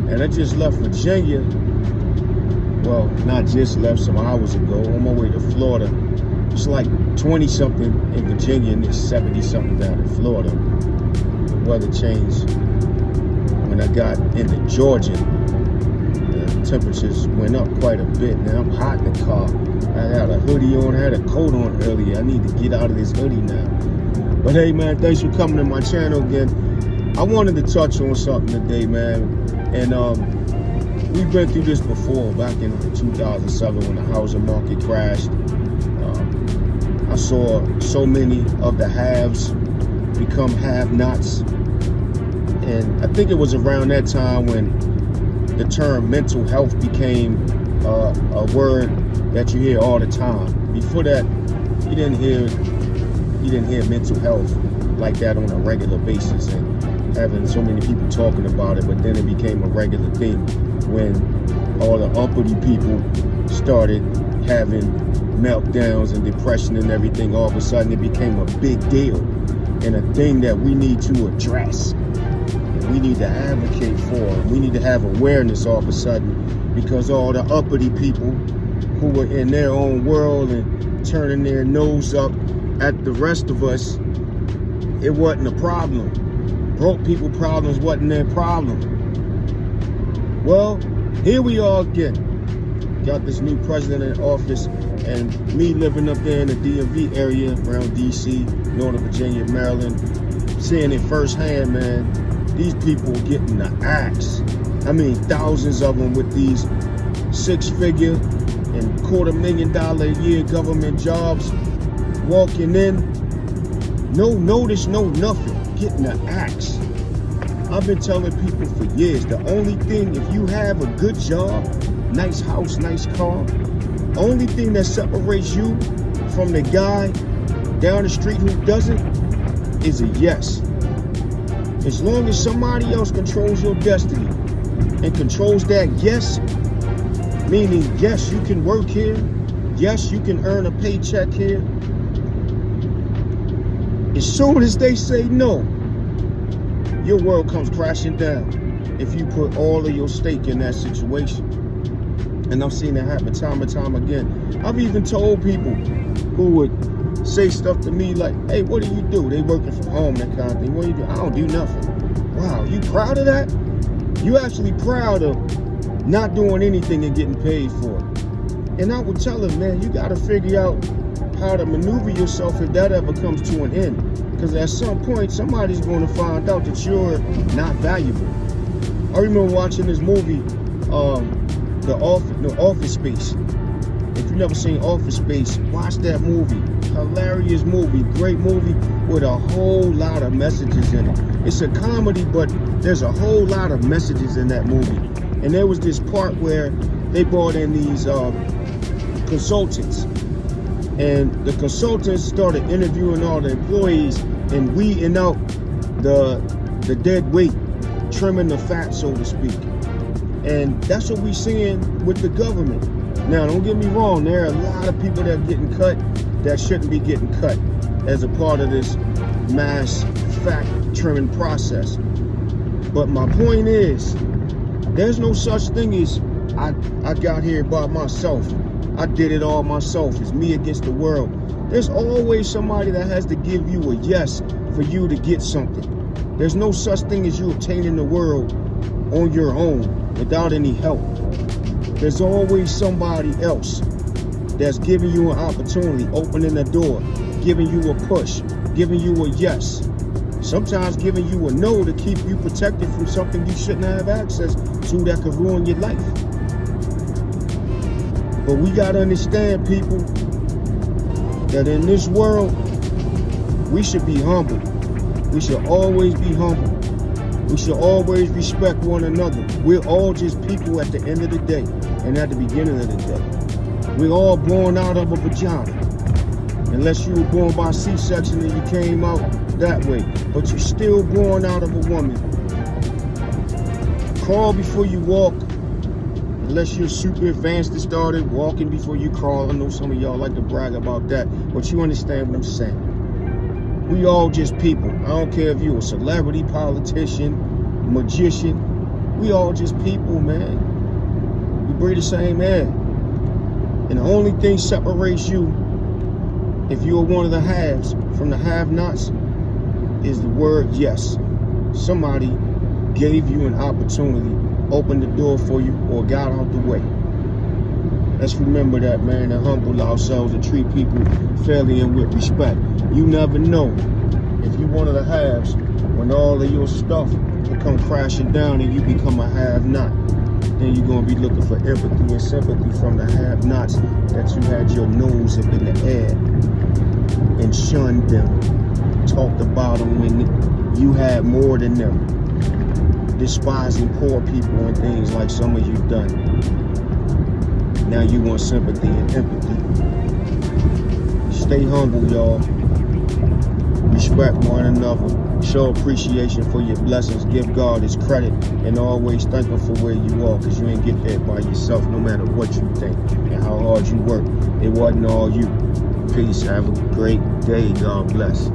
And I just left Virginia. Well, not just left, some hours ago, on my way to Florida. It's like 20-something in Virginia and it's 70-something down in Florida. The weather changed. When I got into Georgia, the temperatures went up quite a bit. Now I'm hot in the car. I had a hoodie on, I had a coat on earlier. I need to get out of this hoodie now. But hey, man, thanks for coming to my channel again. I wanted to touch on something today, man. And we've been through this before, back in 2007 when the housing market crashed. I saw so many of the haves become have-nots. And I think it was around that time when the term mental health became a word that you hear all the time. Before that, you didn't hear mental health like that on a regular basis and having so many people talking about it, but then it became a regular thing when all the uppity people started having meltdowns and depression and everything. All of a sudden it became a big deal and a thing that we need to address. We need to advocate for. We need to have awareness all of a sudden, because all the uppity people who were in their own world and turning their nose up at the rest of us, it wasn't a problem. Broke people problems wasn't their problem. Well, here we are again. Got this new president in office, and me living up there in the DMV area around DC, Northern Virginia, Maryland, seeing it firsthand, man. These people getting the axe. I mean, thousands of them with these six-figure and $250,000 a year government jobs, walking in, no notice, no nothing, getting the axe. I've been telling people for years, the only thing, if you have a good job, nice house, nice car, only thing that separates you from the guy down the street who doesn't is a yes. As long as somebody else controls your destiny and controls that yes, meaning yes, you can work here, yes, you can earn a paycheck here, as soon as they say no, your world comes crashing down if you put all of your stake in that situation. And I've seen that happen time and time again. I've even told people who would say stuff to me like, hey, what do you do? They working from home, that kind of thing. What do you do? I don't do nothing. Wow, you proud of that? You actually proud of not doing anything and getting paid for it. And I would tell them, man, you got to figure out how to maneuver yourself if that ever comes to an end. Because at some point, somebody's going to find out that you're not valuable. I remember watching this movie, The Office Space. If you've never seen Office Space, watch that movie. Hilarious movie, great movie with a whole lot of messages in it. It's a comedy, but there's a whole lot of messages in that movie. And there was this part where they brought in these consultants. And the consultants started interviewing all the employees and weeding out the dead weight, trimming the fat, so to speak. And that's what we're seeing with the government. Now, don't get me wrong, there are a lot of people that are getting cut that shouldn't be getting cut as a part of this mass fat trimming process. But my point is, there's no such thing as I got here by myself. I did it all myself. It's me against the world. There's always somebody that has to give you a yes for you to get something. There's no such thing as you obtaining the world on your own without any help. There's always somebody else that's giving you an opportunity, opening the door, giving you a push, giving you a yes. Sometimes giving you a no to keep you protected from something you shouldn't have access to that could ruin your life. But we gotta understand, people, that in this world, we should be humble. We should always be humble. We should always respect one another. We're all just people at the end of the day and at the beginning of the day. We're all born out of a vagina. Unless you were born by C-section and you came out that way. But you're still born out of a woman. Crawl before you walk. Unless you're super advanced and started walking before you crawl. I know some of y'all like to brag about that, but you understand what I'm saying. We all just people. I don't care if you're a celebrity, politician, magician, We all just people, man. We breathe the same air. And the only thing separates you, if you're one of the haves from the have-nots, is the word yes. Somebody gave you an opportunity, opened the door for you, or got out the way. Let's remember that, man, and humble ourselves and treat people fairly and with respect. You never know. If you're one of the haves, when all of your stuff will come crashing down and you become a have-not, then you're going to be looking for empathy and sympathy from the have-nots that you had your nose up in the air and shunned them, talked about them when you had more than them, despising poor people and things like some of you done. Now you want sympathy and empathy. Stay humble, y'all. Respect one another. Show appreciation for your blessings. Give God his credit. And always thank him for where you are, because you ain't get there by yourself, no matter what you think and how hard you work. It wasn't all you. Peace. Have a great day. God bless.